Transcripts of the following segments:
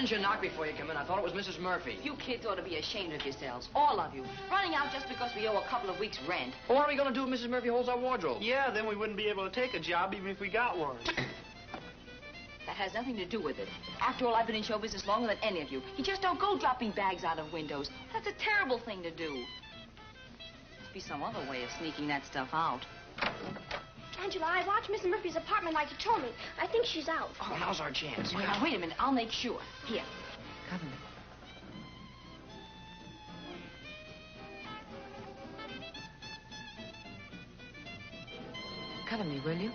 didn't you knock before you come in? I thought it was Mrs. Murphy. You kids ought to be ashamed of yourselves, all of you. Running out just because we owe a couple of weeks' rent. Well, what are we going to do if Mrs. Murphy holds our wardrobe? Yeah, then we wouldn't be able to take a job even if we got one. That has nothing to do with it. After all, I've been in show business longer than any of you. You just don't go dropping bags out of windows. That's a terrible thing to do. Must be some other way of sneaking that stuff out. Angela, I watched Mrs. Murphy's apartment like you told me. I think she's out. Oh, now's our chance. Well, now, wait a minute. I'll make sure. Here. Cover me. Cover me, will you?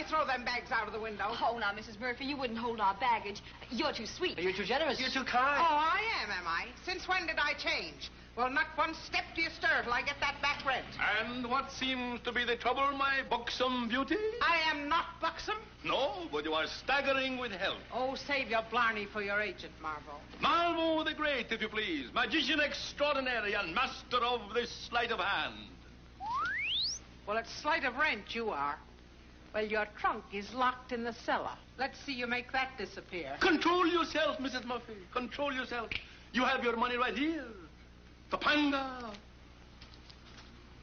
Throw them bags out of the window. Oh, now, Mrs. Murphy, you wouldn't hold our baggage. You're too sweet. You're too generous. You're too kind. Oh, I am I? Since when did I change? Well, not one step do you stir till I get that back rent. And what seems to be the trouble, my buxom beauty? I am not buxom. No, but you are staggering with health. Oh, save your blarney for your agent, Marvel. Marvel the Great, if you please. Magician extraordinary and master of this sleight of hand. Well, it's sleight of rent you are. Well, your trunk is locked in the cellar. Let's see you make that disappear. Control yourself, Mrs. Murphy. Control yourself. You have your money right here. Topanga.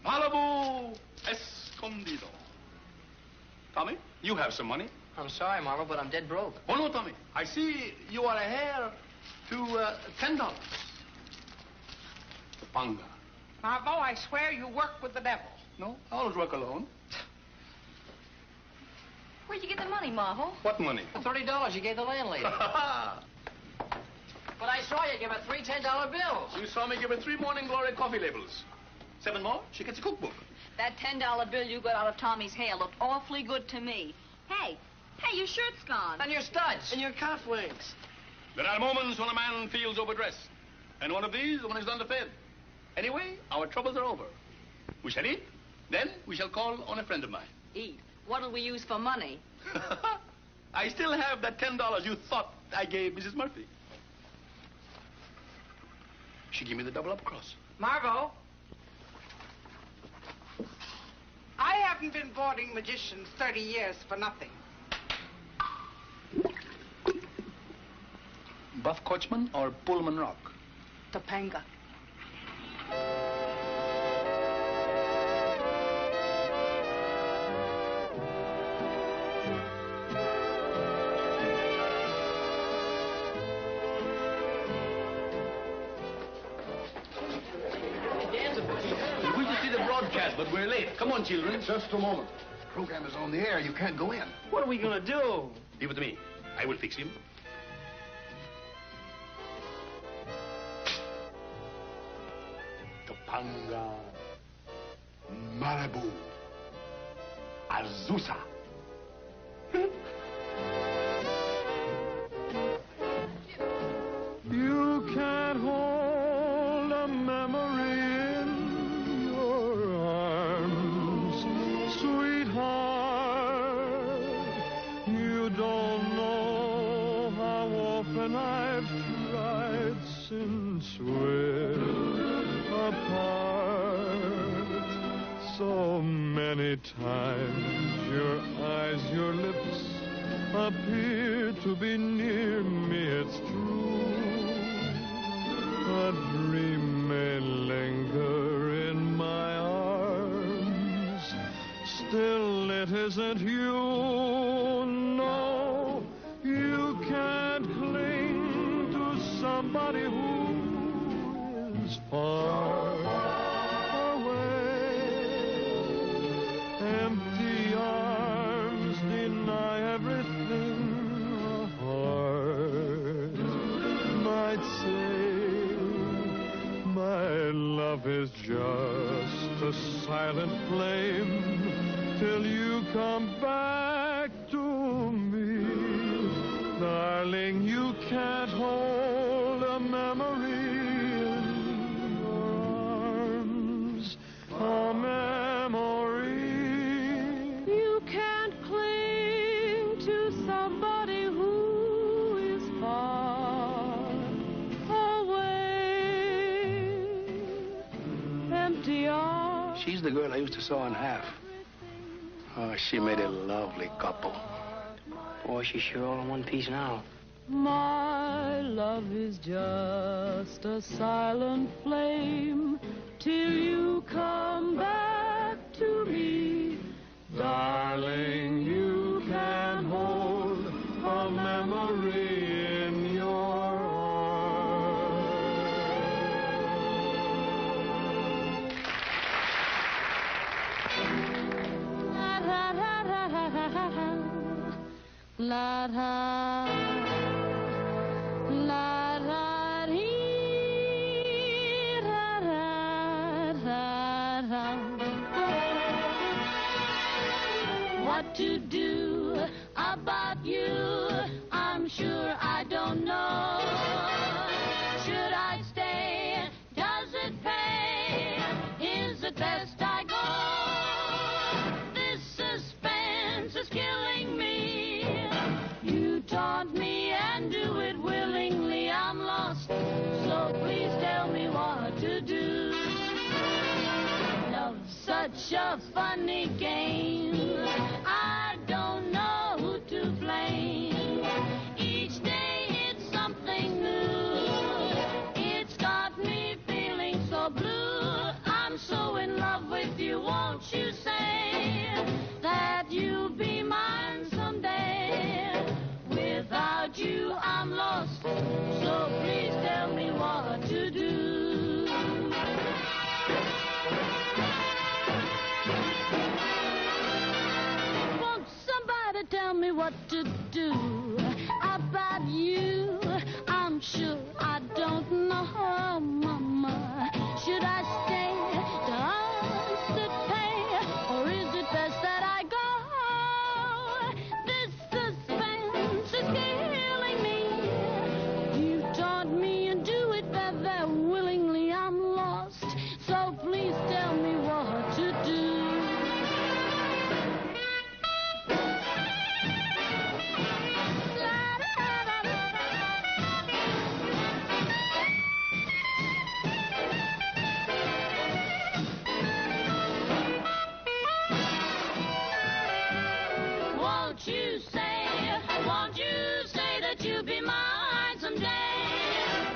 Malibu. Escondido. Tommy, you have some money. I'm sorry, Marvel, but I'm dead broke. Oh, no, Tommy. I see you are a heir to $10. Topanga. Marvo, I swear you work with the devil. No, I always work alone. Where'd you get the money, Marvel? What money? The $30 you gave the landlady. But I saw you give her 3 $10 bills. You saw me give her 3 Morning Glory coffee labels. 7 more, she gets a cookbook. That $10 bill you got out of Tommy's hair looked awfully good to me. Hey, your shirt's gone. And your studs. And your cufflinks. There are moments when a man feels overdressed. And one of these when he's underfed. Anyway, our troubles are over. We shall eat. Then we shall call on a friend of mine. Eat. What'll we use for money? I still have that $10 you thought I gave Mrs. Murphy. She gave me the double-up cross. Marvo, I haven't been boarding magicians 30 years for nothing. Buff Coachman or Pullman Rock? Topanga. But we're late. Come on, children. Just a moment. The program is on the air. You can't go in. What are we going to do? Leave it to me. I will fix him. Topanga. Malibu. Azusa. You can't hold a memory in your arms, sweetheart. You don't know how often I've tried since we're apart. So many times your eyes, your lips appear to be near me, it's true. A dream may linger in my arms. Still, it isn't you. No, you can't cling to somebody who is far away. is just a silent flame till you come back to me. Darling, you can't hold a memory in your arms, a memory. You can't cling to somebody who is far away. Empty arms. She's the girl I used to saw in half. Oh, she made a lovely couple. Boy, she's sure all in one piece now. My love is just a silent flame till you come back to me. Darling, you can hold a memory in your arms. La da, la da, dee, da, da, da. What to do about you, I'm sure I don't know. Should I stay? Does it pay? Is it best I go? This suspense is killing me. You taunt me and do it willingly. I'm lost, so please tell me what to do. Love's such a funny game. I don't know who to blame. Each day it's something new. It's got me feeling so blue. I'm so in love with you. Won't you say that you'll be mine someday? Without you, I'm lost, so please tell me what to do. Won't somebody tell me what to do about you? I'm sure I don't know, Mama. Should I stay? Does it pay? Or is it best that I go? This suspense is killing me. You taught me and do it very willingly. I'm lost, so please tell me what to do. Won't you say that you'll be mine someday?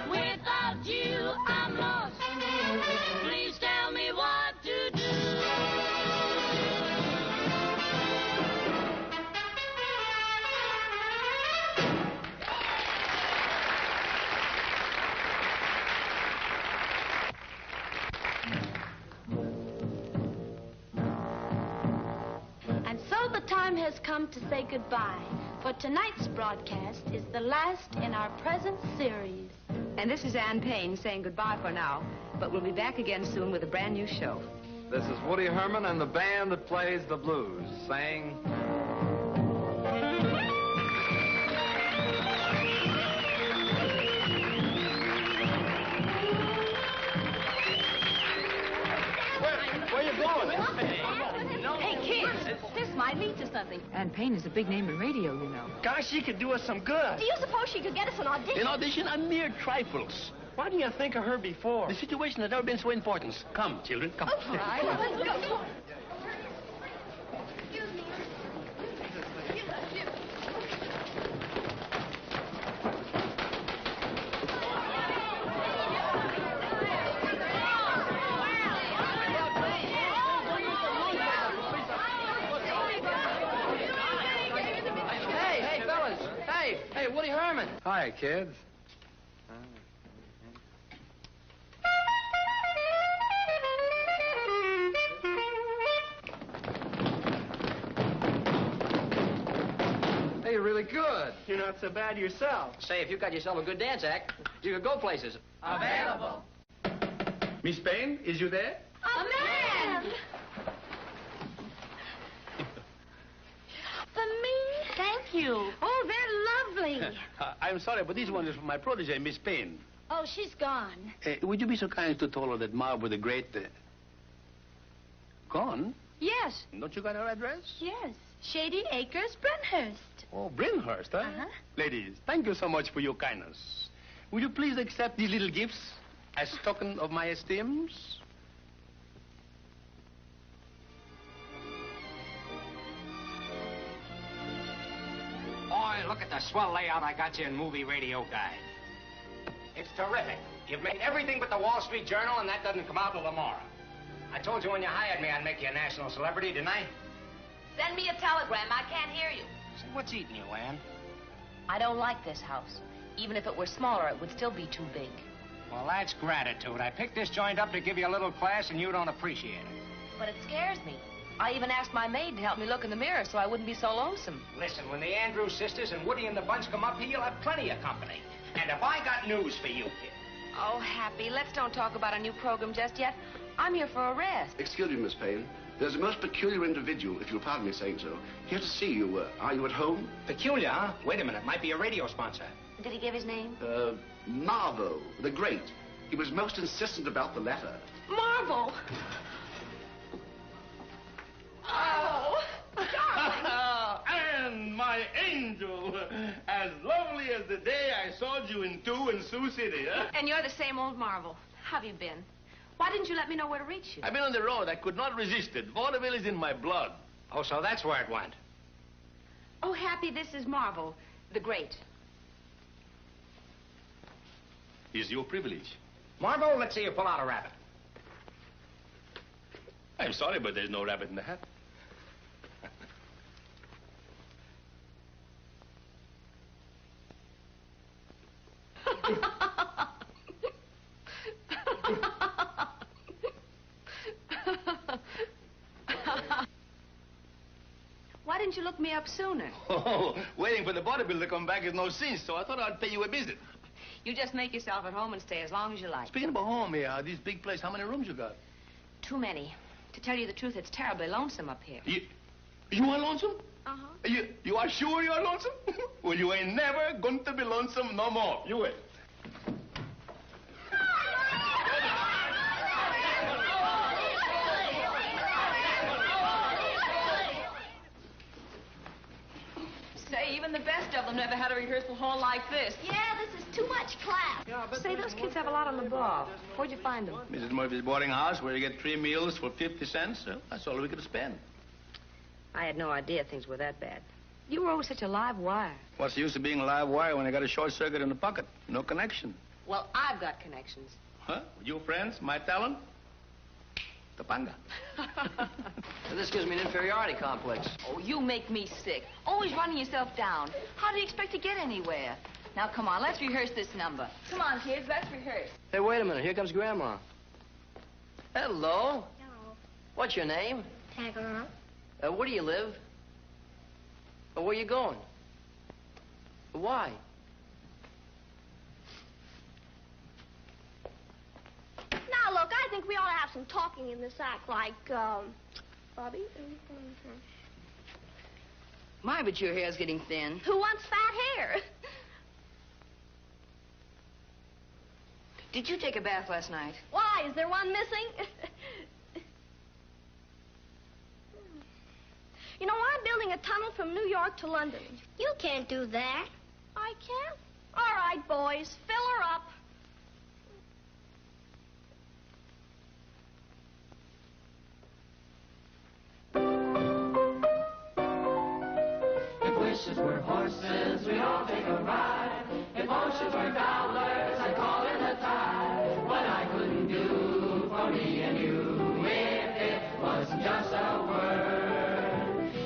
Without you, I'm lost. Please tell me what to do. And so the time has come to say goodbye. For tonight's broadcast is the last in our present series. And this is Ann Payne saying goodbye for now, but we'll be back again soon with a brand new show. This is Woody Herman and the band that plays the blues, saying... Where you going? Hey, kids, this might lead to something. Ann Payne is a big name in radio, you know. Gosh, she could do us some good. Do you suppose she could get us an audition? An audition, a mere trifles. Why didn't you think of her before? The situation has never been so important. Come, children, come. All right, let's go. Hey, Woody Herman. Hi, kids. Hey, you're really good. You're not so bad yourself. Say, if you got yourself a good dance act, you could go places. Available. Miss Payne, is you there? A man! For me? Thank you. Oh, they're lovely. I'm sorry, but this one is for my protege, Miss Payne. Oh, she's gone. Would you be so kind to tell her that Marble the Great... Gone? Yes. Don't you got her address? Yes. Shady Acres, Brenhurst. Oh, Brinhurst, huh? Uh-huh. Ladies, thank you so much for your kindness. Will you please accept these little gifts as token of my esteems? Boy, look at the swell layout I got you in Movie Radio Guide. It's terrific. You've made everything but the Wall Street Journal, and that doesn't come out till tomorrow. I told you when you hired me I'd make you a national celebrity, didn't I? Send me a telegram. I can't hear you. Say, what's eating you, Ann? I don't like this house. Even if it were smaller, it would still be too big. Well, that's gratitude. I picked this joint up to give you a little class, and you don't appreciate it. But it scares me. I even asked my maid to help me look in the mirror so I wouldn't be so lonesome. Listen, when the Andrews sisters and Woody and the Bunch come up here, you'll have plenty of company. And if I got news for you, kid. Oh, Happy, let's don't talk about a new program just yet. I'm here for a rest. Excuse me, Miss Payne. There's a most peculiar individual, if you'll pardon me saying so, here to see you. Are you at home? Peculiar, huh? Wait a minute. Might be a radio sponsor. Did he give his name? Marvo, the Great. He was most insistent about the letter. Marvel! Oh, darling. And my angel, as lovely as the day I saw you in Sioux City, huh? And you're the same old Marvel. How have you been? Why didn't you let me know where to reach you? I've been on the road. I could not resist it. Vaudeville is in my blood. Oh, so that's where it went. Oh, Happy, this is Marvel, the Great. Is your privilege. Marvo, let's see you pull out a rabbit. I'm sorry, but there's no rabbit in the hat. Why didn't you look me up sooner? Oh, waiting for the bodybuilder to come back is no sin, so I thought I'd pay you a visit. You just make yourself at home and stay as long as you like. Speaking about home here, this big place, how many rooms you got? Too many. To tell you the truth, it's terribly lonesome up here. You are lonesome? Uh-huh. You are sure you are lonesome? Well, you ain't never going to be lonesome no more. You will. Say, even the best of them never had a rehearsal hall like this. Yeah, this is too much class. Say, those kids have a lot on the ball. Where'd you find them? Mrs. Murphy's boarding house where you get 3 meals for 50 cents. That's all we could spend. I had no idea things were that bad. You were always such a live wire. What's the use of being a live wire when I got a short circuit in the pocket? No connection. Well, I've got connections. Huh? Your friends? My talent? Topanga. This gives me an inferiority complex. Oh, you make me sick. Always running yourself down. How do you expect to get anywhere? Now, come on, let's rehearse this number. Come on, kids, let's rehearse. Hey, wait a minute. Here comes Grandma. Hello. Hello. What's your name? Tagalong. Where do you live? Where you going? Why? Now, look, I think we ought to have some talking in this act, like, Bobby? My, but your hair's getting thin. Who wants fat hair? Did you take a bath last night? Why, is there one missing? You know, I'm building a tunnel from New York to London. You can't do that. I can't? All right, boys, fill her up. If wishes were horses, we'd all take a ride. If oceans were dollars, I'd call in the tide. What I couldn't do for me and you, if it wasn't just a word.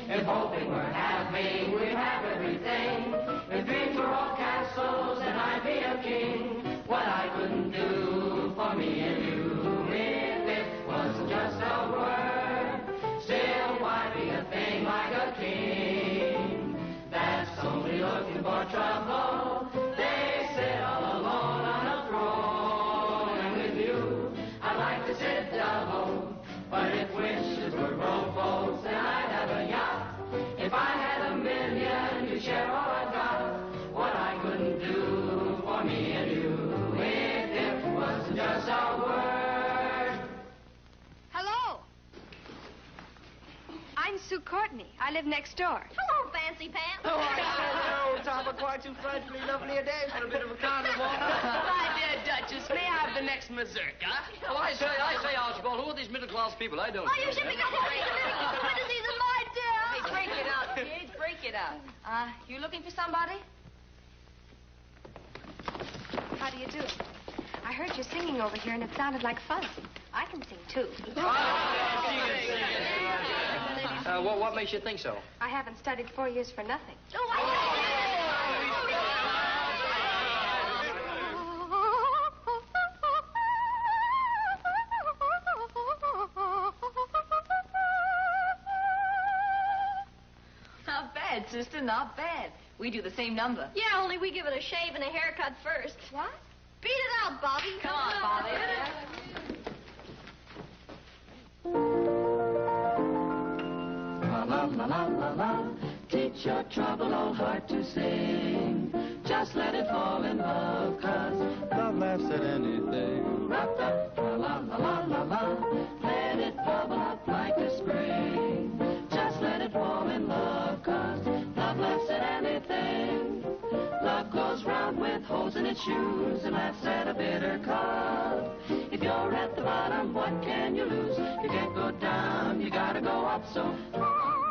If hoping were having, we'd have everything. If dreams were all castles, then I'd be a king. What I couldn't do for me and you, if it wasn't just a word. Still, why be a thing like a king? That's only looking for trouble. They sit all alone on a throne, and with you, I'd like me. I live next door. Hello, Fancy Pants. Oh, I don't know. Tom, quite too frightfully lovely a day for a bit of a carnival. My dear Duchess, may I have the next mazurka? Oh, I say, Archibald, who are these middle-class people? I don't Oh, you should be complaining to witnesses in my dear. Hey, break it out, kids. Break it out. You looking for somebody? How do you do? I heard you singing over here, and it sounded like fun. I can sing, too. What makes you think so? I haven't studied 4 years for nothing. Not bad, sister, not bad. We do the same number. Yeah, only we give it a shave and a haircut first. What? Beat it out, Bobby. Come on, Bobby. La la la la la la. Teach your troubled old heart to sing. Just let it fall in love, 'cause love laughs at anything. La la la la la la. Let it bubble up like a spring. Just let it fall in love, 'cause love laughs at anything. Love goes round with holes in its shoes and laughs at a bitter cup. If you're at the bottom, what can you lose? You can't go down, you gotta go up, so la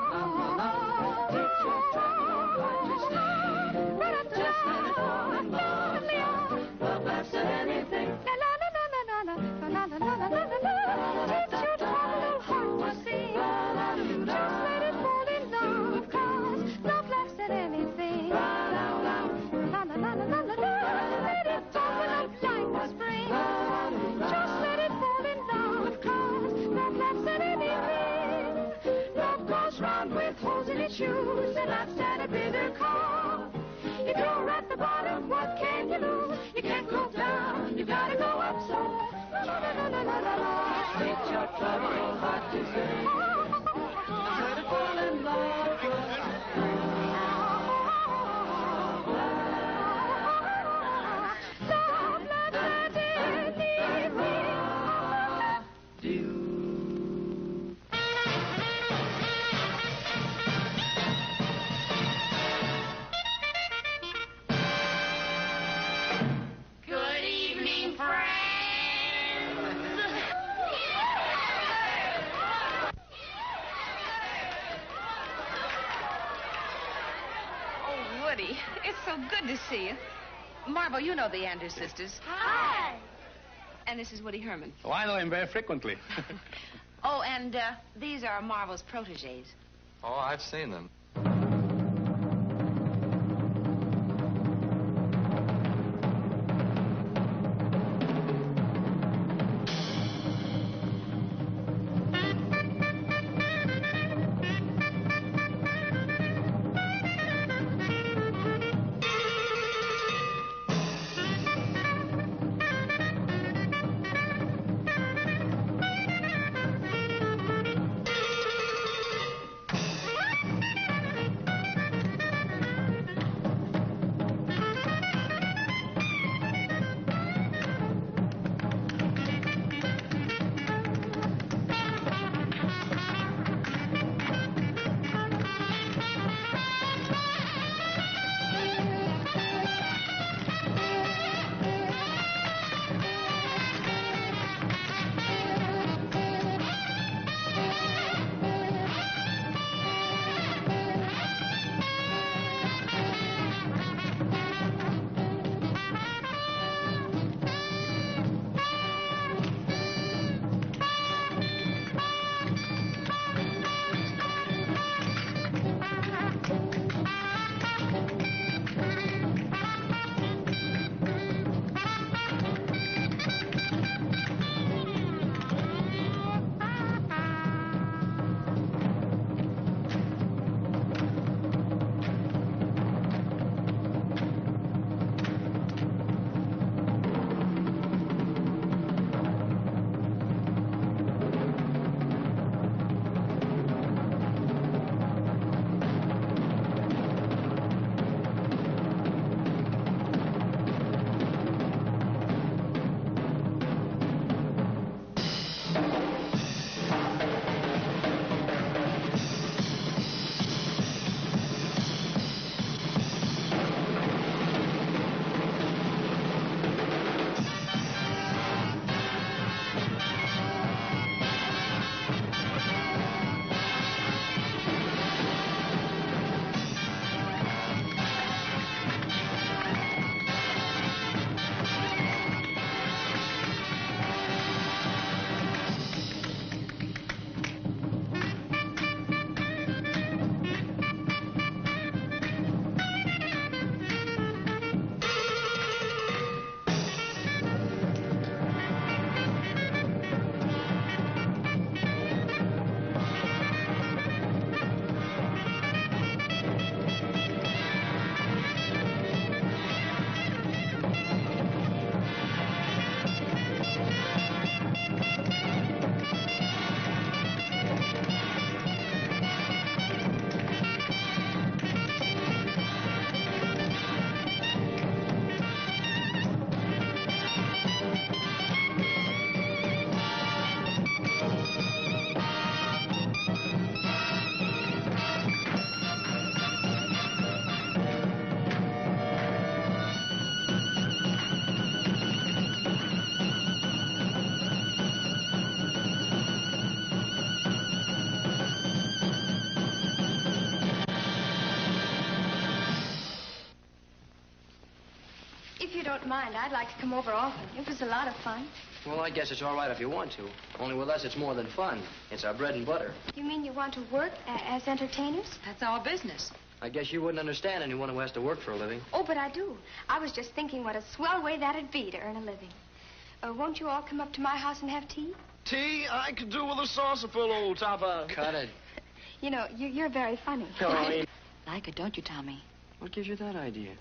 la la. Teach your troubled heart to stay. Just let it fall in love. Love laughs at anything. La la la la la la la la la la la la. Teach your troubled heart to sing. Just let it fall in love, 'cause love laughs at anything. La la la la la la la la. Let it bubble up like a spring. Just let it fall in love, 'cause love laughs at anything. Love goes round with holes in its shoes and laughs at a bitter cup. If you're at the bottom, what can you lose? You can't go down, you gotta go up, so la la la la la la la. Teach your troubled heart to sing. Just let it fall in love. Love laughs at anything. Good evening, friends. Oh, Woody, it's so good to see you. Marvel, you know the Anders sisters. Hi. And this is Woody Herman. Oh, I know him very frequently. Oh, and these are Marvel's protégés. Oh, I've seen them. If you don't mind, I'd like to come over often. It was a lot of fun. Well, I guess it's all right if you want to. Only with us, it's more than fun. It's our bread and butter. You mean you want to work as entertainers? That's our business. I guess you wouldn't understand anyone who has to work for a living. Oh, but I do. I was just thinking what a swell way that'd be to earn a living. Won't you all come up to my house and have tea? Tea? I could do with a saucerful, old topper. Cut it. You know, you're very funny. Like it, don't you, Tommy? What gives you that idea?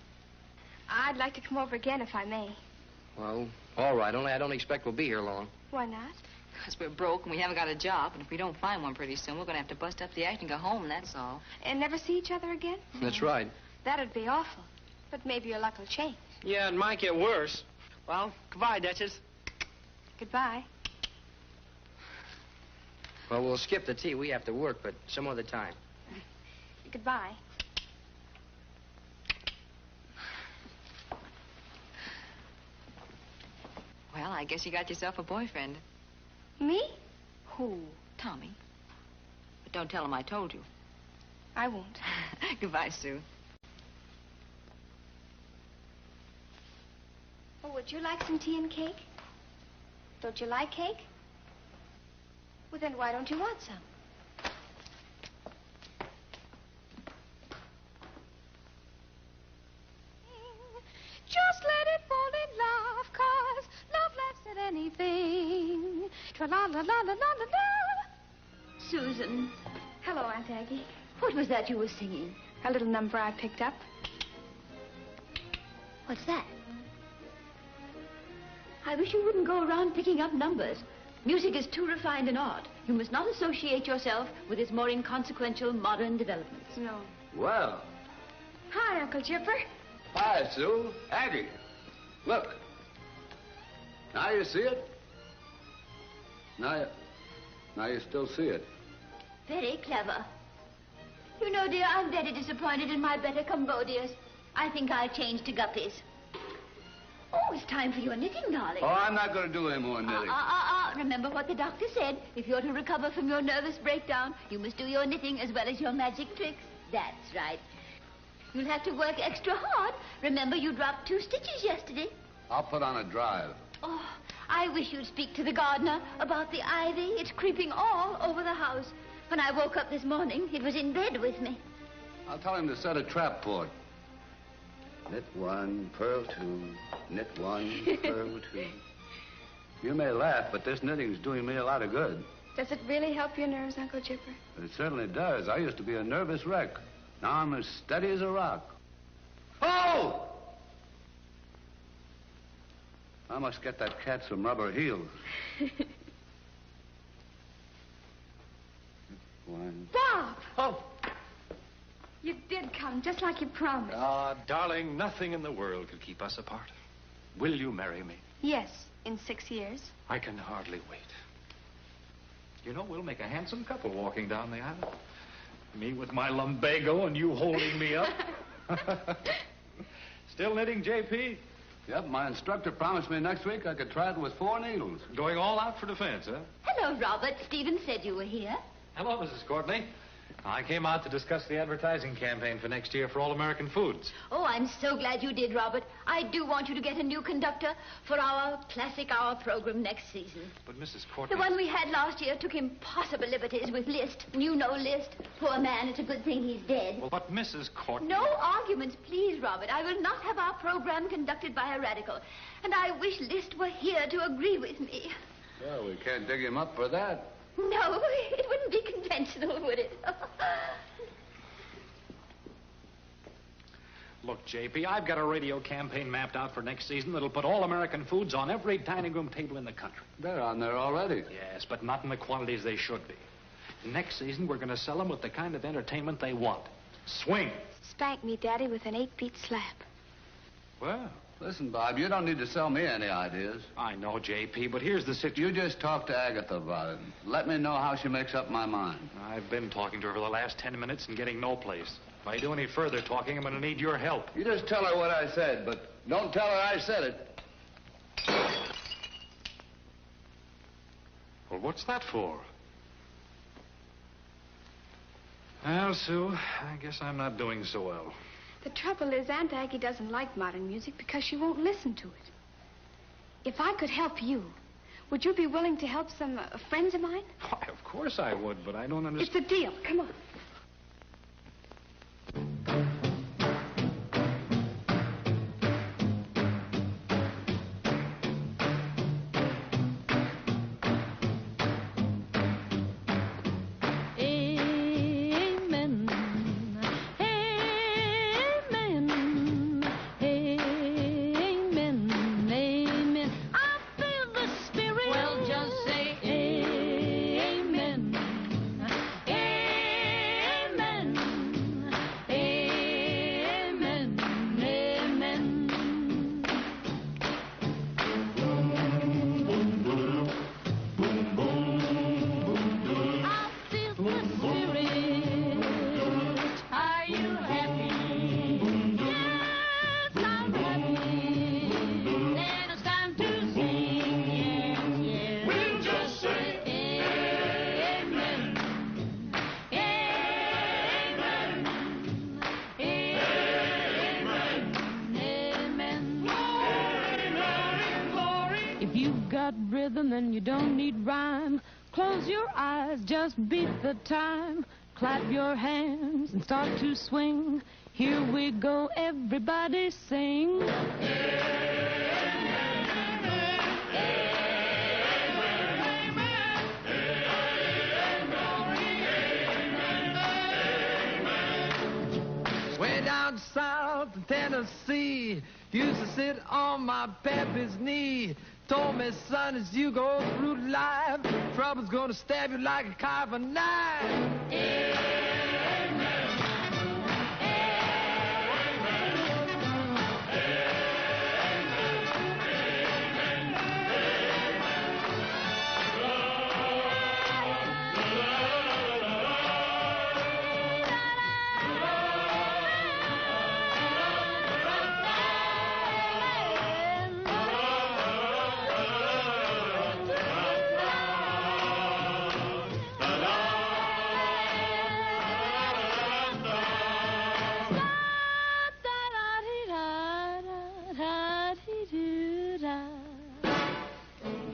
I'd like to come over again if I may. Well, all right, only I don't expect we'll be here long. Why not? Because we're broke and we haven't got a job, and if we don't find one pretty soon, we're going to have to bust up the act and go home, that's all. And never see each other again? That's right. That'd be awful. But maybe your luck will change. Yeah, it might get worse. Well, goodbye, Duchess. Goodbye. Well, we'll skip the tea. We have to work, but some other time. Goodbye. Well, I guess you got yourself a boyfriend. Me? Who? Tommy. But don't tell him I told you. I won't. Goodbye, Sue. Oh, would you like some tea and cake? Don't you like cake? Well, then why don't you want some? Just let it fall in love, 'cause love laughs at anything. Tra-la-la-la-la-la-la. Susan, Hello, Aunt Aggie. what was that you were singing? A little number I picked up. What's that? I wish you wouldn't go around picking up numbers. Music is too refined an art. You must not associate yourself with its more inconsequential modern developments. No. Well, Hi, Uncle Chipper. hi, Sue. Aggie. Look. Now you see it? Now you still see it. Very clever. You know, dear, I'm very disappointed in my better Cambodias. I think I'll change to guppies. Oh, it's time for your knitting, darling. Oh, I'm not going to do any more knitting. Remember what the doctor said. If you're to recover from your nervous breakdown, you must do your knitting as well as your magic tricks. That's right. You'll have to work extra hard. Remember, you dropped 2 stitches yesterday. I'll put on a drive. Oh, I wish you'd speak to the gardener about the ivy. It's creeping all over the house. When I woke up this morning, it was in bed with me. I'll tell him to set a trap for it. Knit 1, purl 2, knit 1, purl 2. You may laugh, but this knitting's doing me a lot of good. Does it really help your nerves, Uncle Chipper? It certainly does. I used to be a nervous wreck. Now I'm as steady as a rock. Oh! I must get that cat some rubber heels. One. Bob! Oh. You did come, just like you promised. Ah, darling, nothing in the world could keep us apart. Will you marry me? Yes, in 6 years. I can hardly wait. You know, we'll make a handsome couple walking down the aisle. Me with my lumbago and you holding me up. Still knitting, J.P.? Yep, my instructor promised me next week I could try it with 4 needles. Going all out for defense, huh? Hello, Robert. Stephen said you were here. Hello, Mrs. Courtney. I came out to discuss the advertising campaign for next year for All American Foods. Oh, I'm so glad you did, Robert. I do want you to get a new conductor for our Classic Hour program next season. But, Mrs. Courtney... The one we had last year took impossible liberties with List. And you know List. Poor man, it's a good thing he's dead. Well, but, Mrs. Courtney... No arguments, please, Robert. I will not have our program conducted by a radical. And I wish List were here to agree with me. Well, we can't dig him up for that. No, it wouldn't be conventional, would it? Look, J.P., I've got a radio campaign mapped out for next season that'll put All American Foods on every dining room table in the country. They're on there already. Yes, but not in the quantities they should be. Next season, we're going to sell them with the kind of entertainment they want. Swing. Spank me, Daddy, with an 8-beat slap. Well... Listen, Bob, you don't need to sell me any ideas. I know, J.P., but here's the situation. You just talk to Agatha about it. Let me know how she makes up my mind. I've been talking to her for the last 10 minutes and getting no place. If I do any further talking, I'm going to need your help. You just tell her what I said, but don't tell her I said it. Well, what's that for? Well, Sue, I guess I'm not doing so well. The trouble is, Aunt Aggie doesn't like modern music because she won't listen to it. If I could help you, would you be willing to help some friends of mine? Why, of course I would, but I don't understand. It's a deal. Come on. Rhythm and you don't need rhyme. Close your eyes, just beat the time. Clap your hands and start to swing. Here we go, everybody sing. Way down south in Tennessee, used to sit on my pappy's knee. Told me, son, as you go through life, trouble's gonna stab you like a carving knife.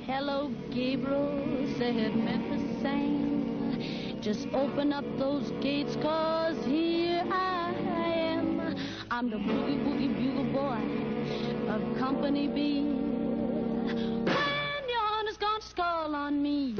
Hello, Gabriel, said Memphis sang. Just open up those gates, 'cause here I am. I'm the boogie woogie bugle boy of Company B. When your honor's gone to call on me.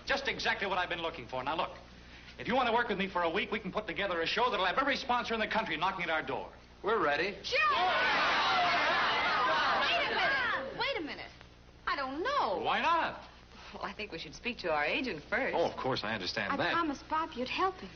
Just exactly what I've been looking for. Now, look, if you want to work with me for a week, we can put together a show that'll have every sponsor in the country knocking at our door. We're ready. Sure! Wait a minute. I don't know. Why not? Well, I think we should speak to our agent first. Oh, of course, I understand I that. promised Bob you'd help him.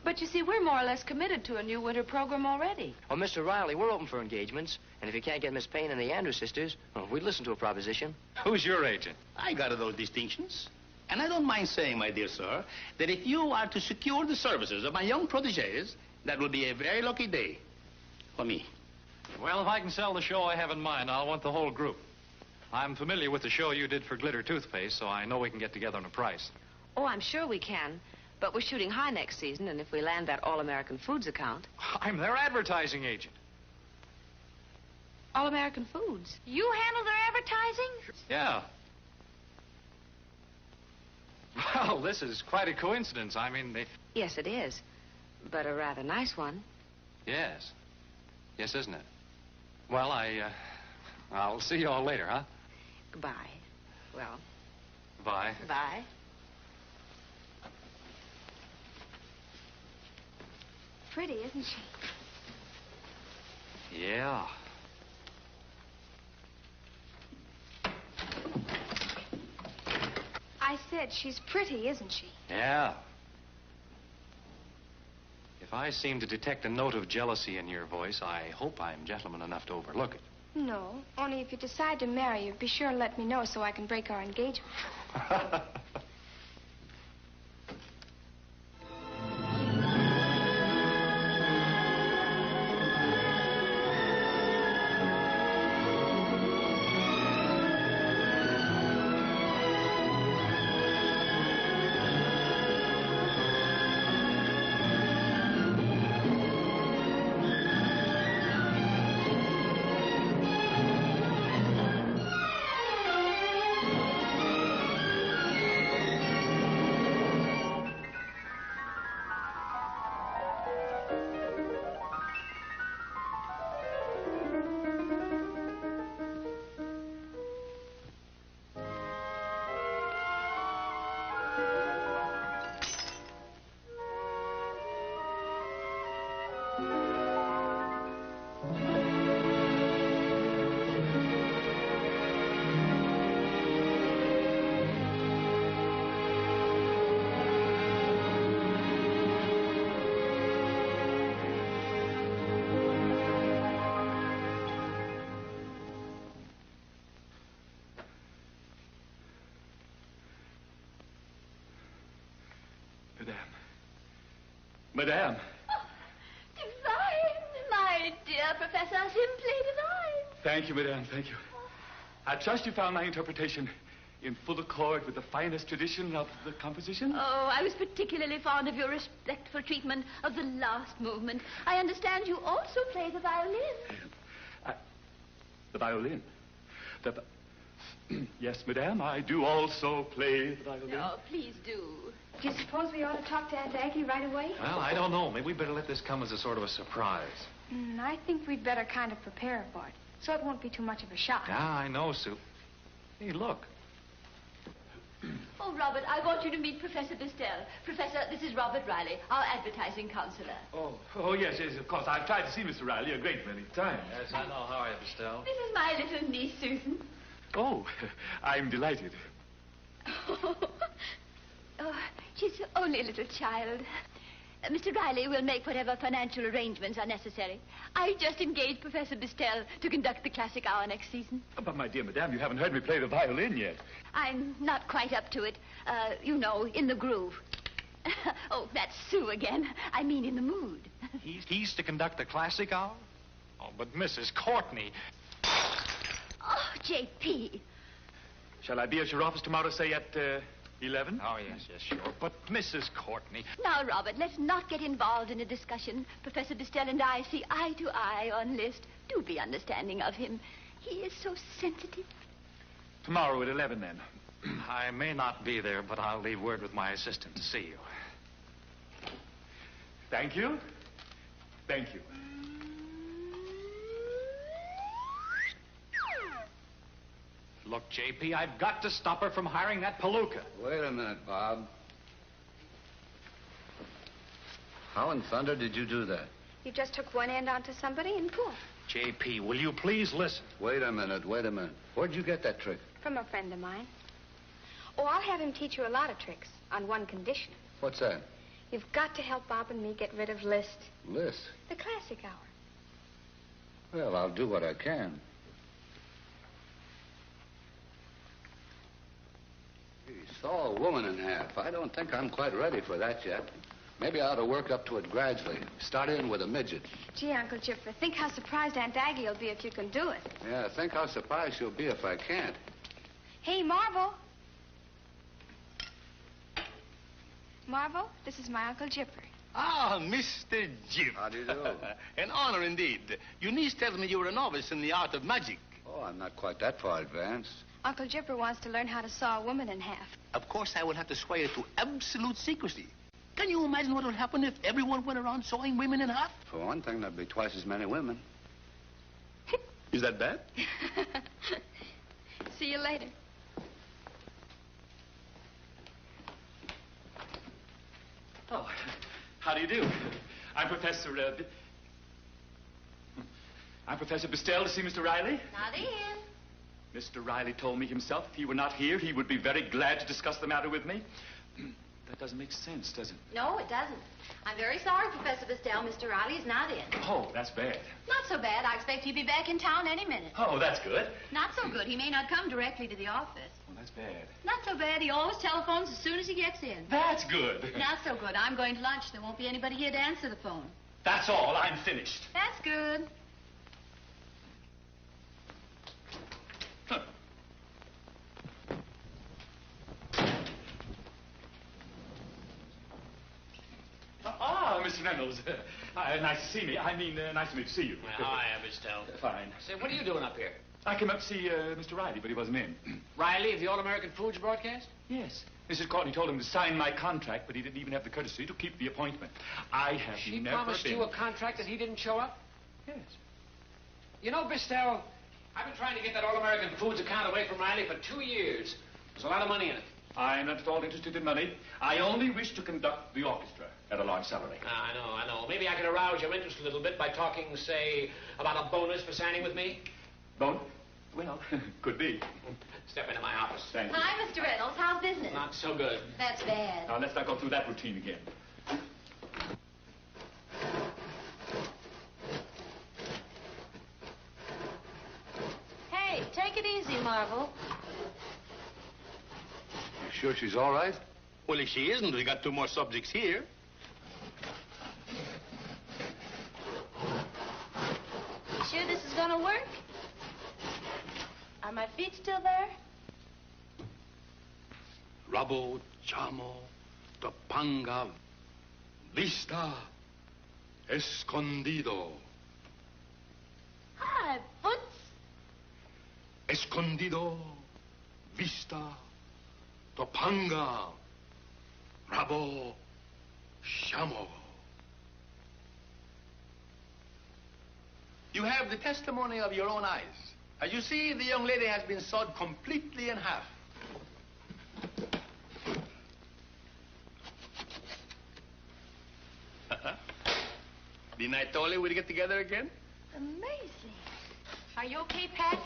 But you see, we're more or less committed to a new winter program already. Well, Mr. Riley, we're open for engagements. And if you can't get Miss Payne and the Andrews sisters, well, we'd listen to a proposition. Who's your agent? I got those distinctions. And I don't mind saying, my dear sir, that if you are to secure the services of my young protégés, that will be a very lucky day for me. Well, if I can sell the show I have in mind, I'll want the whole group. I'm familiar with the show you did for Glitter Toothpaste, so I know we can get together on a price. Oh, I'm sure we can. But we're shooting high next season, and if we land that All-American Foods account... I'm their advertising agent. All-American Foods? You handle their advertising? Yeah. Well, this is quite a coincidence. I mean, they... Yes, it is. But a rather nice one. Yes. Yes, isn't it? Well, I'll see you all later, huh? Goodbye. Well... Bye. Bye. Pretty, isn't she? Yeah. I said she's pretty, isn't she? Yeah. If If I seem to detect a note of jealousy in your voice, I hope I'm gentleman enough to overlook it. No, only if you decide to marry you, be sure and let me know so I can break our engagement. Madame. Oh, divine, my dear Professor, simply divine. Thank you, Madame, thank you. I trust you found my interpretation in full accord with the finest tradition of the composition. Oh, I was particularly fond of your respectful treatment of the last movement. I understand you also play the violin. The violin? Yes, Madame, I do also play the violin. Oh, please do. Do you suppose we ought to talk to Aunt Aggie right away? Well, I don't know. Maybe we better let this come as a sort of a surprise. I think we'd better kind of prepare for it, so it won't be too much of a shock. Yeah, I know, Sue. Hey, look. Oh, Robert, I want you to meet Professor Bistel. Professor, this is Robert Riley, our advertising counselor. Oh, yes, of course. I've tried to see Mr. Riley a great many times. Yes, I know. How are you, Estelle? This is my little niece, Susan. Oh, I'm delighted. Oh, she's only a little child. Mr. Riley will make whatever financial arrangements are necessary. I just engaged Professor Bistel to conduct the classic hour next season. But, my dear Madame, you haven't heard me play the violin yet. I'm not quite up to it. You know, in the groove. Oh, that's Sue again. I mean, in the mood. He's to conduct the classic hour? Oh, but Mrs. Courtney... Oh, J.P. Shall I be at your office tomorrow, say at 11? Oh, yes, sure. But Mrs. Courtney... Now, Robert, let's not get involved in a discussion. Professor Bistel and I see eye to eye on Liszt. Do be understanding of him. He is so sensitive. Tomorrow at 11, then. I may not be there, but I'll leave word with my assistant to see you. Thank you. Thank you. Look, J.P., I've got to stop her from hiring that palooka. Wait a minute, Bob. How in thunder did you do that? You just took one end onto somebody and poof. J.P., will you please listen? Wait a minute. Where'd you get that trick? From a friend of mine. Oh, I'll have him teach you a lot of tricks on one condition. What's that? You've got to help Bob and me get rid of Liszt. Liszt? The classic hour. Well, I'll do what I can. He saw a woman in half. I don't think I'm quite ready for that yet. Maybe I ought to work up to it gradually. Start in with a midget. Gee, Uncle Chipper, think how surprised Aunt Aggie will be if you can do it. Yeah, think how surprised she'll be if I can't. Hey, Marvel. Marvel, this is my Uncle Chipper. Ah, Mr. Jip. How do you do? An honor indeed. Your niece tells me you were a novice in the art of magic. Oh, I'm not quite that far advanced. Uncle Chipper wants to learn how to saw a woman in half. Of course, I will have to swear it to absolute secrecy. Can you imagine what would happen if everyone went around sawing women in half? For one thing, there'd be twice as many women. Is that bad? See you later. Oh, how do you do? I'm Professor Bistel to see Mr. Riley. Not in. Mr. Riley told me himself if he were not here, he would be very glad to discuss the matter with me. That doesn't make sense, does it? No, it doesn't. I'm very sorry, Professor Bestell. Mr. Riley is not in. Oh, that's bad. Not so bad. I expect he'll be back in town any minute. Oh, that's good. Not so good. He may not come directly to the office. Well, that's bad. Not so bad. He always telephones as soon as he gets in. That's good. Not so good. I'm going to lunch. There won't be anybody here to answer the phone. That's all. I'm finished. That's good. Mr. Reynolds. Nice to see me. I mean, nice to see you. Well, how are you, Bestell? Fine. Say, what are you doing up here? I came up to see Mr. Riley, but he wasn't in. Riley of the All-American Foods broadcast? Yes. Mrs. Courtney told him to sign my contract, but he didn't even have the courtesy to keep the appointment. I have She never promised been... you a contract and he didn't show up? Yes. You know, Bestell, I've been trying to get that All-American Foods account away from Riley for 2 years. There's a lot of money in it. I'm not at all interested in money. I only wish to conduct the orchestra at a large salary. I know. Maybe I can arouse your interest a little bit by talking, say, about a bonus for signing with me. Bonus? Well, could be. Step into my office. Thank you. Hi, Mr. Reynolds. How's business? Not so good. That's bad. Now, let's not go through that routine again. Hey, take it easy, Marvel. You sure she's all right? Well, if she isn't, we got 2 more subjects here. You sure this is gonna work? Are my feet still there? Rabo, chamo, topanga, vista, escondido. Hi, Foots. Escondido, vista, topanga, rabo, chamo. You have the testimony of your own eyes. As you see, the young lady has been sawed completely in half. Didn't I tell you we'd get together again? Amazing. Are you okay, Pat?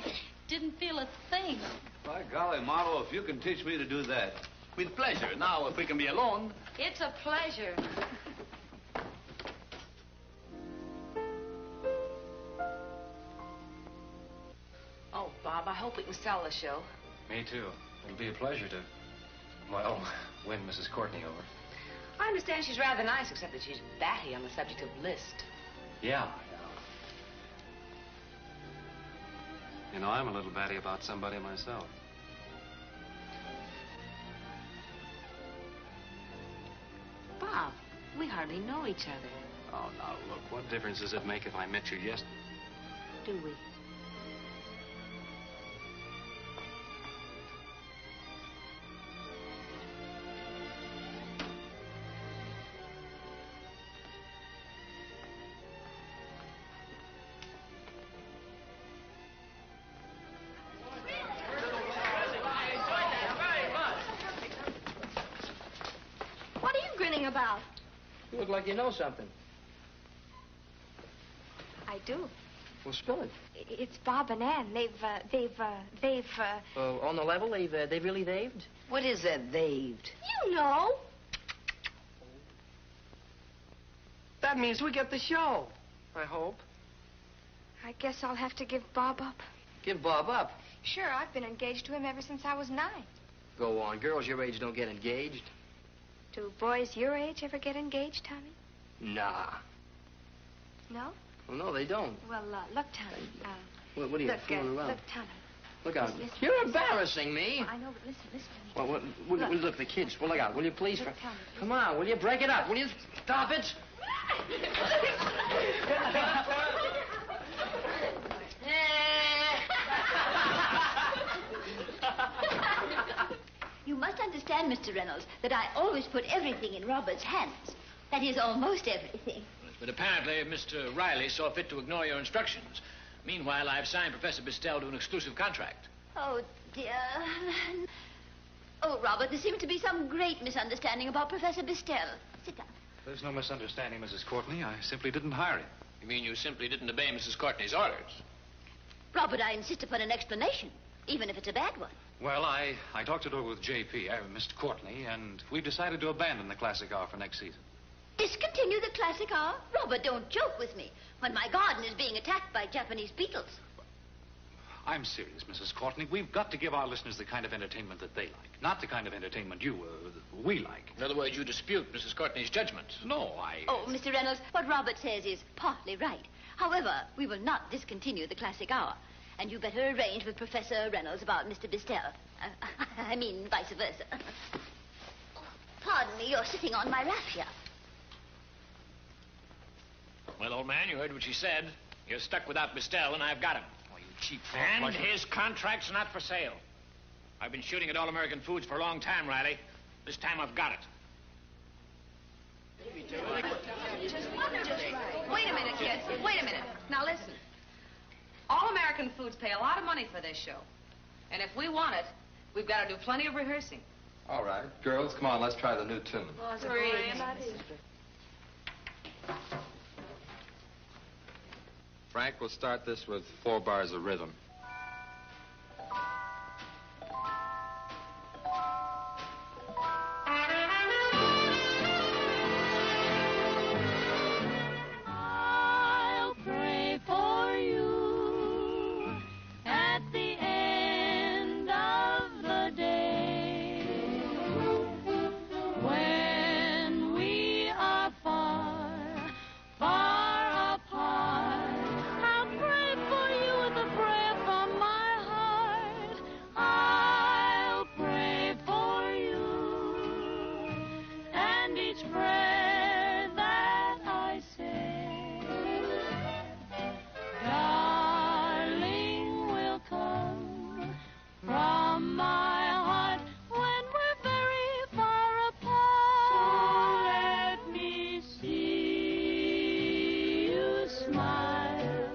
Didn't feel a thing. By golly, Marlowe, if you can teach me to do that. With pleasure. Now, if we can be alone. It's a pleasure. Oh, Bob, I hope we can sell the show. Me too. It'll be a pleasure to, well, win Mrs. Courtney over. I understand she's rather nice, except that she's batty on the subject of list. Yeah. You know, I'm a little batty about somebody myself. Bob, we hardly know each other. Oh, now, look, what difference does it make if I met you yesterday? Do we? About? You look like you know something. I do. Well, spill it. It's Bob and Ann. They've On the level, they've really they'ved? What is that, they'ved? You know. That means we get the show, I hope. I guess I'll have to give Bob up. Give Bob up. Sure, I've been engaged to him ever since I was 9. Go on. Girls your age don't get engaged. Do boys your age ever get engaged, Tommy? Nah. No? Well, no, they don't. Well, look, Tommy. What are you fooling around? Look, Tommy. Look out. Listen. You're embarrassing me. Well, I know, but listen to me. Well, look, the kids. Well, look out. Will you please? Look, Tommy, Come on, will you break it up? Will you stop it? You must understand, Mr. Reynolds, that I always put everything in Robert's hands. That is, almost everything. But apparently Mr. Riley saw fit to ignore your instructions. Meanwhile, I've signed Professor Bestell to an exclusive contract. Oh, dear. Oh, Robert, there seems to be some great misunderstanding about Professor Bestell. Sit down. There's no misunderstanding, Mrs. Courtney. I simply didn't hire him. You mean you simply didn't obey Mrs. Courtney's orders? Robert, I insist upon an explanation. even if it's a bad one. Well, I talked it over with J.P., Mr. Courtney, and we've decided to abandon the classic hour for next season. Discontinue the classic hour? Robert, don't joke with me. When my garden is being attacked by Japanese beetles. I'm serious, Mrs. Courtney. We've got to give our listeners the kind of entertainment that they like, not the kind of entertainment we like. In other words, you dispute Mrs. Courtney's judgment. No, Oh, Mr. Reynolds, what Robert says is partly right. However, we will not discontinue the classic hour. And you better arrange with Professor Reynolds about Mr. Bistel. I mean, vice versa. Pardon me, you're sitting on my lap here. Well, old man, you heard what she said. You're stuck without Bistel, and I've got him. Oh, you cheap And flusher. his contract's not for sale. I've been shooting at All American Foods for a long time, Riley. This time I've got it. Wait a minute, kids. Wait a minute. Now listen. All American Foods pay a lot of money for this show. And if we want it, we've got to do plenty of rehearsing. All right. Girls, come on, let's try the new tune. Frank, we'll start this with 4 bars of rhythm. I'll pray for you at the end of the day when we are far, far apart. I'll pray for you with a prayer from my heart. I'll pray for you, and each prayer that I say, darling, will come from my heart when we're very far apart. So let me see you smile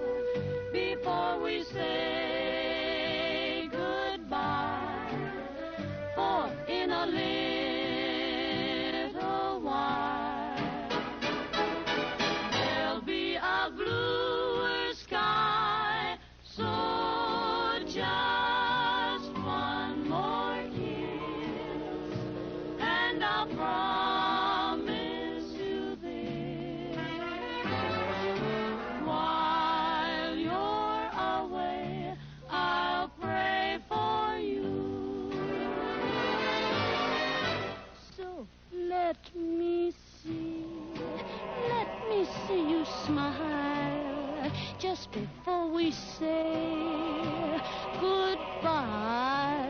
before we say goodbye. For in a little while there'll be a bluer sky. So just one more kiss, and I'll promise you this. While you're away, I'll pray for you. So let me see you smile just before we say goodbye.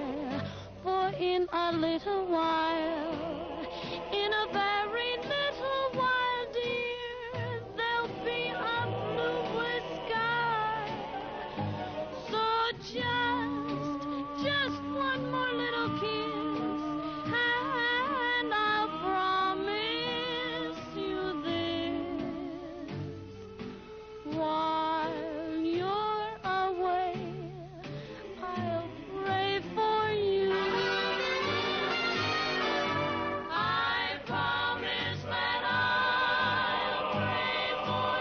For in a little while, in a very little while, dear, there'll be a bluer sky. So just one more little kiss, and I'll promise you this. While you're away, I'll pray for you. I promise that I'll pray for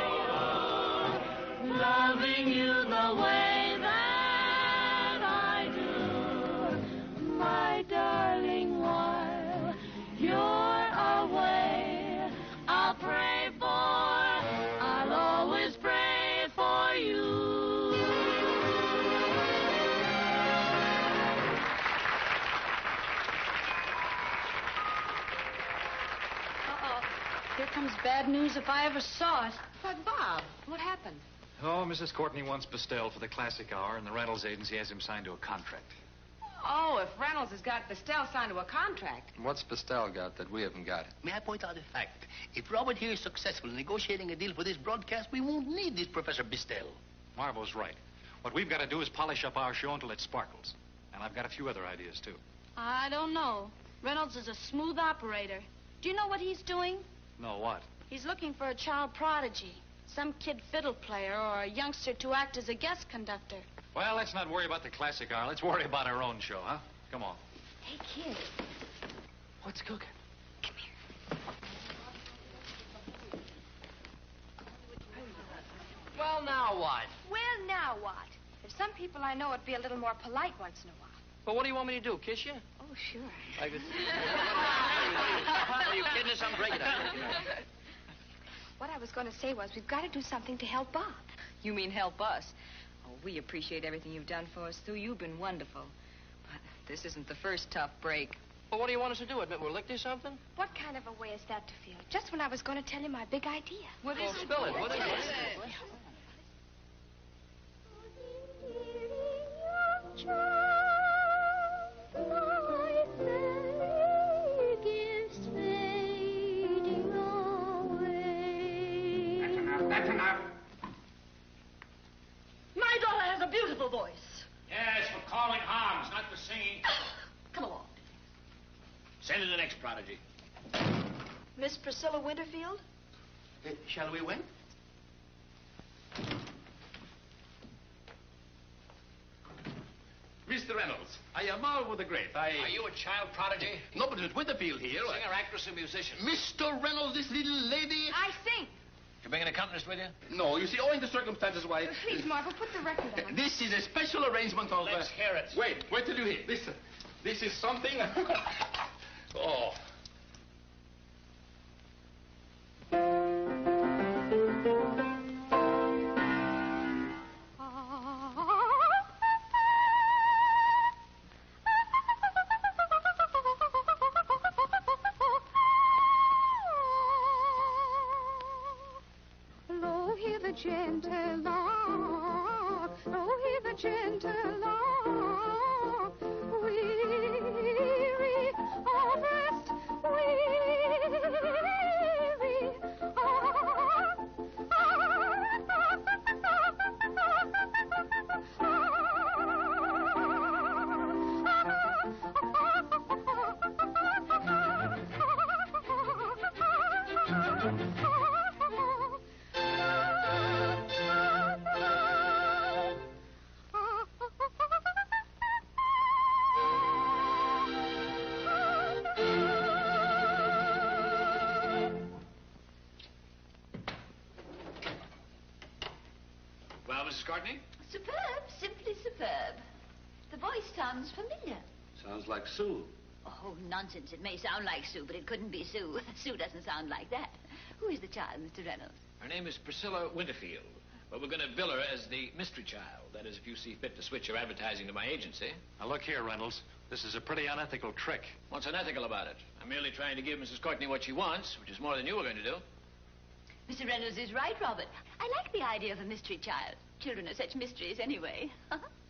you, loving you the way that I do, my darling. While you're away, I'll pray I'll always pray for you. Uh-oh. Here comes bad news if I ever saw it. But, Bob, what happened? Oh, Mrs. Courtney wants Bistel for the classic hour, and the Reynolds agency has him signed to a contract. Oh, if Reynolds has got Bistel signed to a contract. What's Bistel got that we haven't got? May I point out a fact? If Robert here is successful in negotiating a deal for this broadcast, we won't need this Professor Bistel. Marvel's right. What we've got to do is polish up our show until it sparkles. And I've got a few other ideas, too. I don't know. Reynolds is a smooth operator. Do you know what he's doing? No, what? He's looking for a child prodigy. Some kid fiddle player or a youngster to act as a guest conductor. Well, let's not worry about the classic hour. Let's worry about our own show, huh? Come on. Hey, kid. What's cooking? Well, now what? Well, now what? There's some people I know would be a little more polite once in a while. Well, what do you want me to do? Kiss you? Oh, sure. Like this? Are you kidding us? I'm breaking up. What I was going to say was we've got to do something to help Bob. You mean help us? Oh, we appreciate everything you've done for us, Sue. You've been wonderful. But this isn't the first tough break. Well, what do you want us to do? Admit we're licked or something? What kind of a way is that to feel? Just when I was going to tell you my big idea. What is it? Spill it. What is it? That's enough. My daughter has a beautiful voice. Yes, for calling harms, not for singing. Come along. Send in the next prodigy. Miss Priscilla Winterfield? Shall we win? Mr. Reynolds, I am all with the grape. Are you a child prodigy? No, but it's Winterfield here. Singer, actress, or musician? Mr. Reynolds, this little lady... I sing. You bring an accompanist with you? No, you see, owing to circumstances why... Please, Marvel, put the record on. This is a special arrangement of... Let's hear it. Wait till you hear. Listen. This is something... Oh. Lo, hear the gentle lark. Lo, hear the gentle lark. Weary of rest, weary Well, Mrs. Courtney? Superb, simply superb. The voice sounds familiar. Sounds like Sue. Oh, nonsense. It may sound like Sue, but it couldn't be Sue. Sue doesn't sound like that. Who is the child, Mr. Reynolds? Her name is Priscilla Winterfield. But we're going to bill her as the mystery child. That is, if you see fit to switch your advertising to my agency. Now, look here, Reynolds. This is a pretty unethical trick. What's unethical about it? I'm merely trying to give Mrs. Courtney what she wants, which is more than you were going to do. Mr. Reynolds is right, Robert. I like the idea of a mystery child. Children are such mysteries anyway.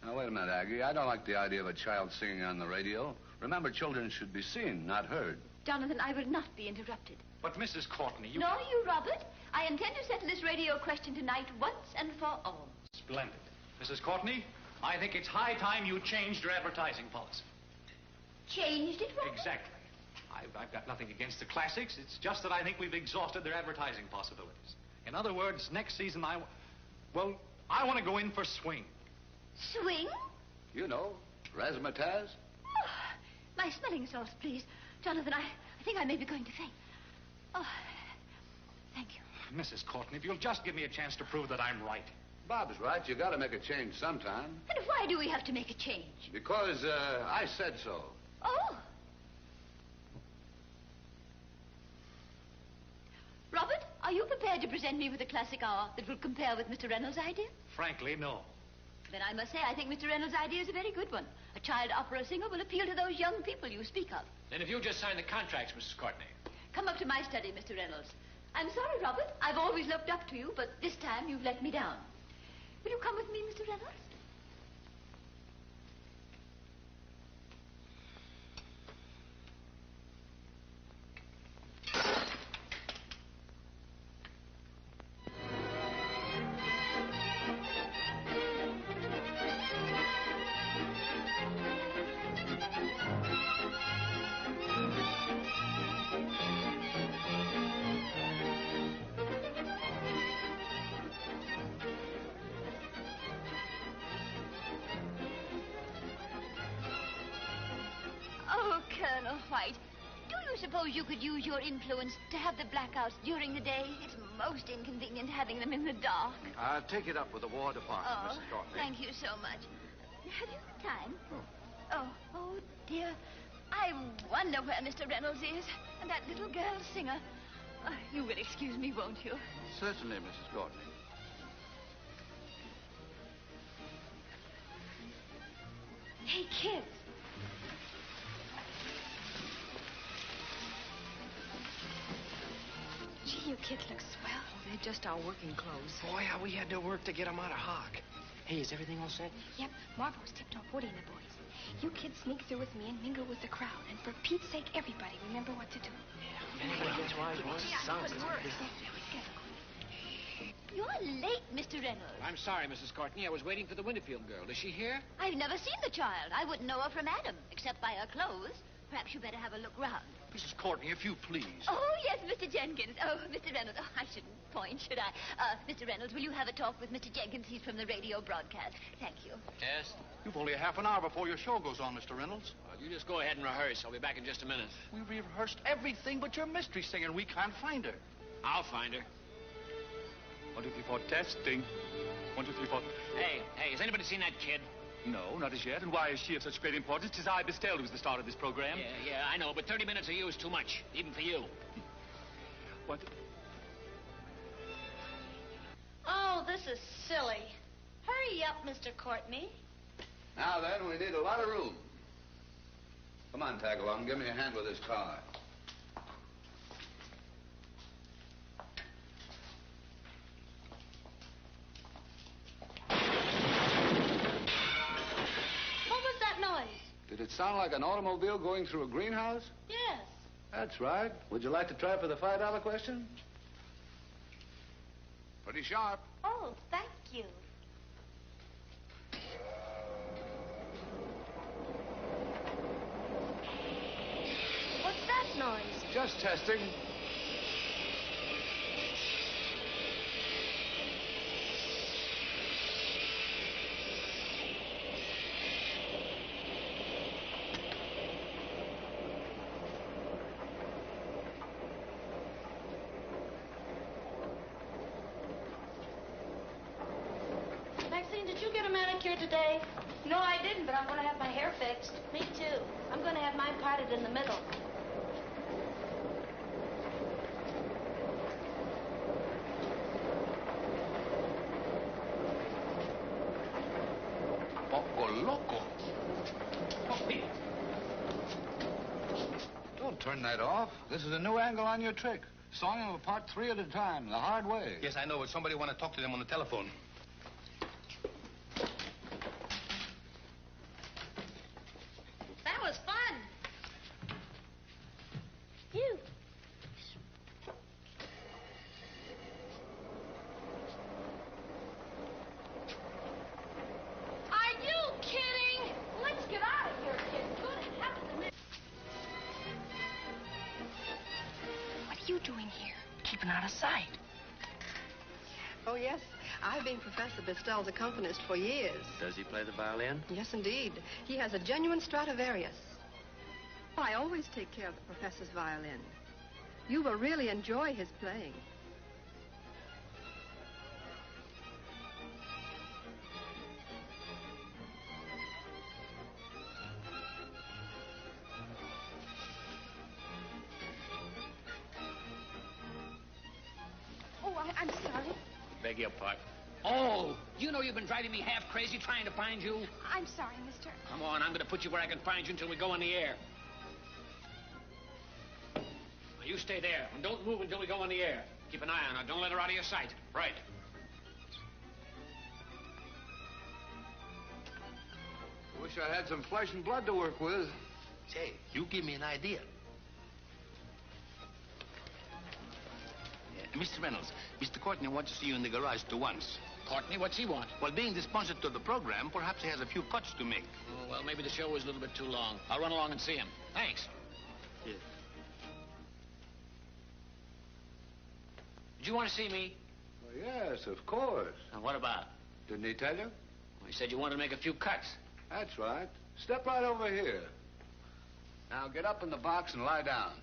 Now, wait a minute, Aggie. I don't like the idea of a child singing on the radio. Remember, children should be seen, not heard. Jonathan, I will not be interrupted. But, Mrs. Courtney, you... Nor you, Robert. I intend to settle this radio question tonight once and for all. Splendid. Mrs. Courtney, I think it's high time you changed your advertising policy. Changed it, Robert? Exactly. I've got nothing against the classics. It's just that I think we've exhausted their advertising possibilities. In other words, next season I want to go in for swing. Swing? You know, razzmatazz. Oh, my smelling salts, please. Jonathan, I think I may be going to faint. Oh, thank you. Mrs. Courtney, if you'll just give me a chance to prove that I'm right. Bob's right. You got to make a change sometime. And why do we have to make a change? Because I said so. Oh. Robert, are you prepared to present me with a classic hour that will compare with Mr. Reynolds' idea? Frankly, no. Then I must say I think Mr. Reynolds' idea is a very good one. A child opera singer will appeal to those young people you speak of. Then if you'll just sign the contracts, Mrs. Courtney. Come up to my study, Mr. Reynolds. I'm sorry, Robert. I've always looked up to you, but this time you've let me down. Will you come with me, Mr. Reynolds? White, do you suppose you could use your influence to have the blackouts during the day? It's most inconvenient having them in the dark. I'll take it up with the War Department, Oh, Mrs. Courtney. thank you so much. Have you time? Oh, dear. I wonder where Mr. Reynolds is. And that little girl singer. You will excuse me, won't you? Certainly, Mrs. Courtney. Hey, kids. Gee, you kids look swell. They're just our working clothes. Boy, how we had to work to get them out of hock. Hey, is everything all set? Yep, Margot's tipped off Woody and the boys. You kids sneak through with me and mingle with the crowd. And for Pete's sake, everybody remember what to do. That's why it was. Sounds You're late, Mr. Reynolds. I'm sorry, Mrs. Courtney. I was waiting for the Winterfield girl. Is she here? I've never seen the child. I wouldn't know her from Adam, except by her clothes. Perhaps you better have a look round. Mrs. Courtney, if you please. Oh, yes, Mr. Jenkins. Oh, Mr. Reynolds. Oh, I shouldn't point, should I? Mr. Reynolds, will you have a talk with Mr. Jenkins? He's from the radio broadcast. Thank you. Yes? You've only half an hour before your show goes on, Mr. Reynolds. Well, you just go ahead and rehearse. I'll be back in just a minute. We rehearsed everything but your mystery singer. We can't find her. I'll find her. 1, 2, 3, 4, testing. 1, 2, 3, 4. Hey, has anybody seen that kid? No, not as yet. And why is she of such great importance? 'Tis I, Bestelle, who's the star of this program. Yeah, I know, but 30 minutes of you is too much, even for you. What? Oh, this is silly. Hurry up, Mr. Courtney. Now then, we need a lot of room. Come on, tag along. Give me a hand with this car. What was that noise? Did it sound like an automobile going through a greenhouse? Yes. That's right. Would you like to try for the $5 question? Pretty sharp. Oh, thank you. What's that noise? Just testing. Maxine, did you get a manicure today? No, I didn't, but I'm going to have my hair fixed. Me too. I'm going to have mine parted in the middle. Poco loco. Don't turn that off. This is a new angle on your trick. Sawing them apart 3 at a time, the hard way. Yes, I know, but somebody want to talk to them on the telephone. That was fun. You. Are you kidding? Let's get out of here, kids. Good heavens. What are you doing here? Keeping out of sight. Oh, yes. I've been Professor Bestell's accompanist for years. Does he play the violin? Yes, indeed. He has a genuine Stradivarius. I always take care of the professor's violin. You will really enjoy his playing. Oh, I'm sorry. Beg your pardon. Oh, you know you've been driving me half crazy trying to find you. I'm sorry, mister. Come on, I'm going to put you where I can find you until we go on the air. Now, you stay there and don't move until we go on the air. Keep an eye on her. Don't let her out of your sight. Right. Wish I had some flesh and blood to work with. Say, you give me an idea. Mr. Reynolds, Mr. Courtney wants to see you in the garage to once. Courtney, what's he want? Well, being the sponsor to the program, perhaps he has a few cuts to make. Oh, well, maybe the show was a little bit too long. I'll run along and see him. Thanks. Yes. Did you want to see me? Well, yes, of course. And what about? Didn't he tell you? Well, he said you wanted to make a few cuts. That's right. Step right over here. Now get up in the box and lie down.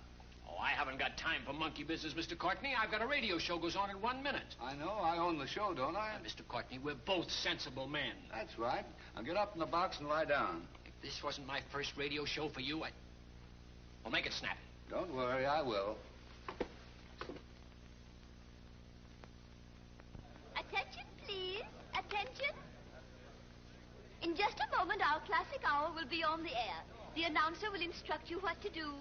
Oh, I haven't got time for monkey business, Mr. Courtney. I've got a radio show goes on in 1 minute. I know. I own the show, don't I? Mr. Courtney, we're both sensible men. That's right. Now get up in the box and lie down. If this wasn't my first radio show for you, Well, make it snappy. Don't worry, I will. Attention, please. Attention. In just a moment, our classic hour will be on the air. The announcer will instruct you what to do.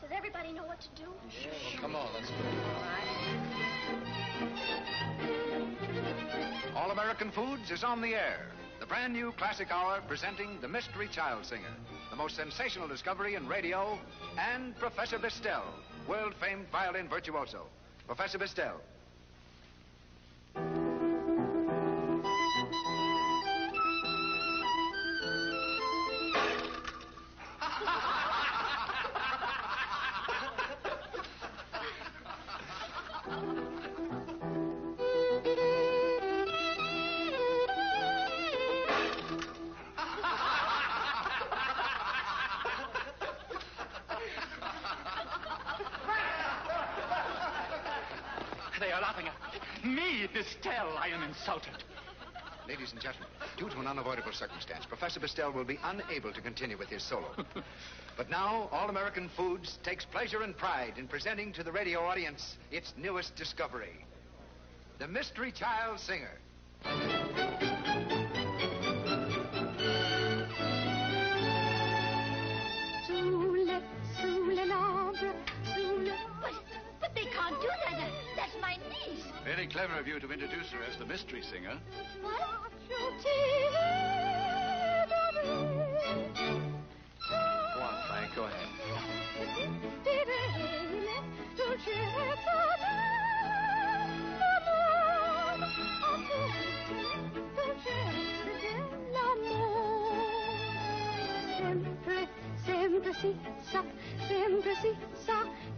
Does everybody know what to do? Sure. Well, come on, let's go. All American Foods is on the air. The brand new Classic Hour presenting The Mystery Child Singer, the most sensational discovery in radio, and Professor Bistel, world-famed violin virtuoso. Professor Bistel. They are laughing at me, Bistel. I am insulted. Ladies and gentlemen, due to an unavoidable circumstance, Professor Bistel will be unable to continue with his solo. But now, All American Foods takes pleasure and pride in presenting to the radio audience its newest discovery, The Mystery Child Singer. But they can't do that. That's my niece. Very clever of you to introduce her as the mystery singer. What? Go on, Frank. Go ahead. Sempre si sa,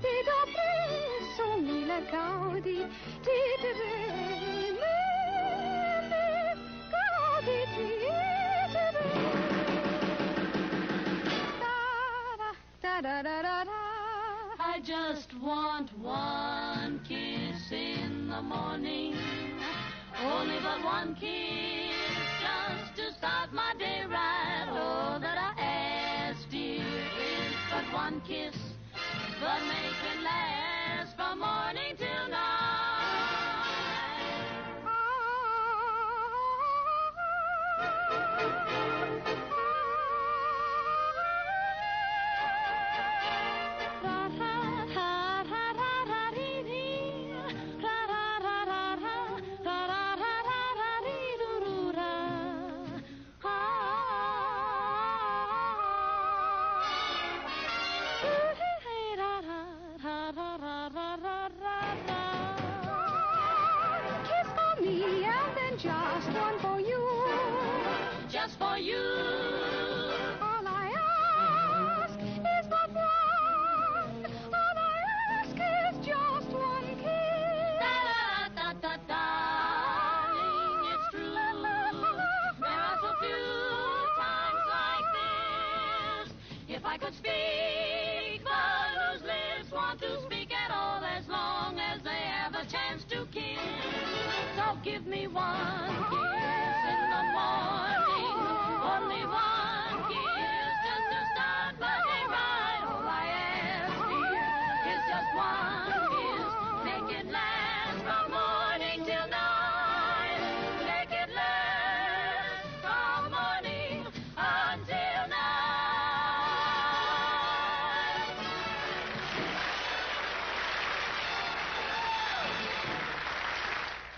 ti do presso mille gaudi, ti deve, gaudi, ti deve. I just want one kiss in the morning, only but one kiss, just to start my day right. Oh, that I ask, dear, is but one kiss, but make it last from morning till night. Just for you. All I ask is but one. All I ask is just one kiss. Darling, it's true. There are so few times like this. If I could speak, but whose lips want to speak at all as long as they have a chance to kiss. So give me one kiss in the morning. Only one kiss just to start my day right. All I ask, dear, is just one kiss. Make it last from morning till night. Make it last from morning until night.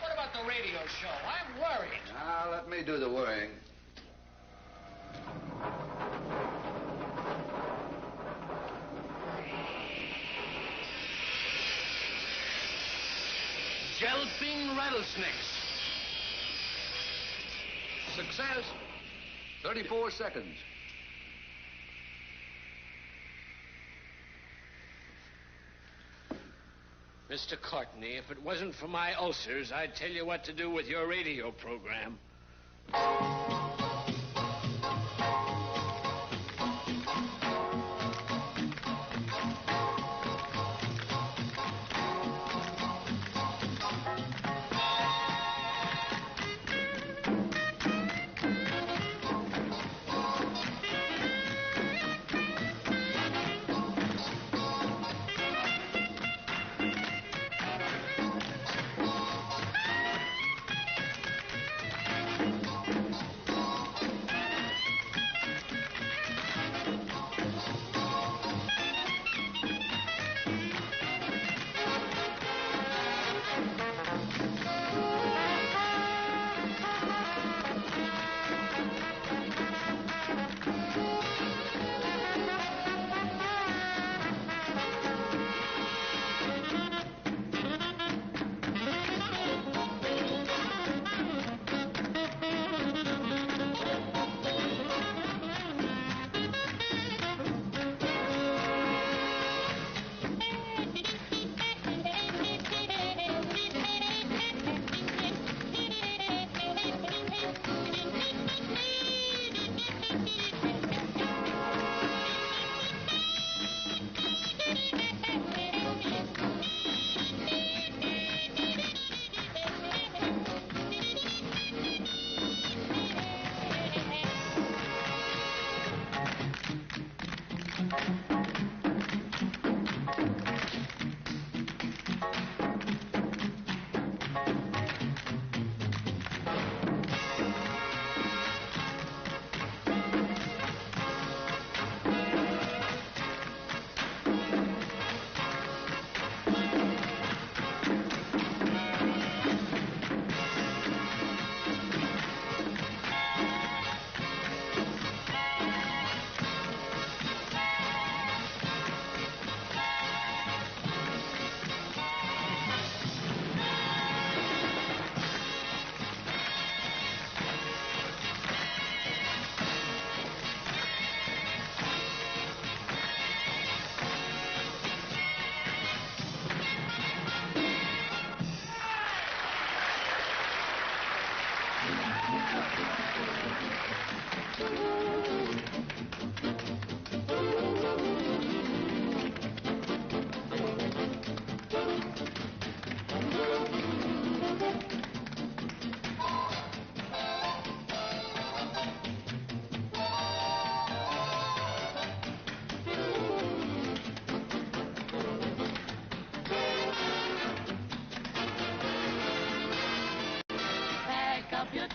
What about the radio show? I'm worried. Now, let me do the worrying. Yelping rattlesnakes. Success. 34 seconds. Mr. Courtney, if it wasn't for my ulcers, I'd tell you what to do with your radio program.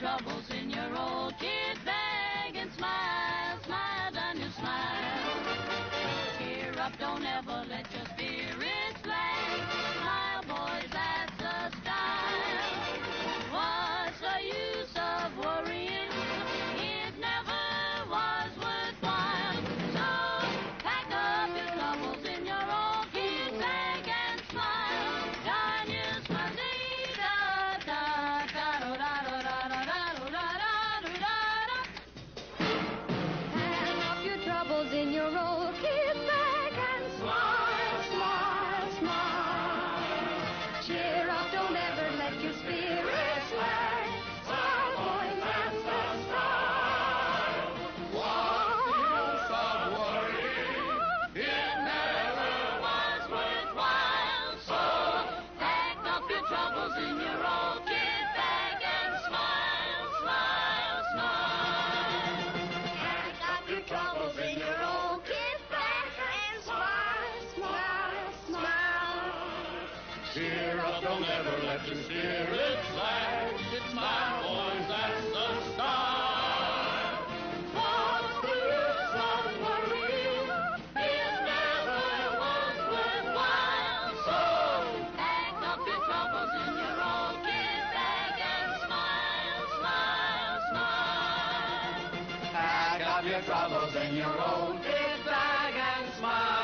troubles in your old kit bag and smile, smile, down your smile. Cheer up, don't ever let your spirits flag. Smile, boys, that's the style. What's the use of worrying? It never was worthwhile. So pack up your troubles in your old kit bag and smile. Down your smile, da da da da da da da da da da da da. Hang up your troubles in your old kit bag and smile, smile, smile. Cheer up, don't ever let your spirits lag. Smile, boys, that's the style. What's the use of worrying? It never was worthwhile. So pack up your troubles in your old kit bag and smile, smile, smile. Pack up your troubles in your old kit bag and smile, smile, smile. Cheer up, don't ever let your spirits lag. It's my boys, that's the style. What's the use of worrying? It never was worthwhile. So pack up your troubles in your old kit bag and smile, smile, smile. Pack up your troubles in your old kit bag and smile.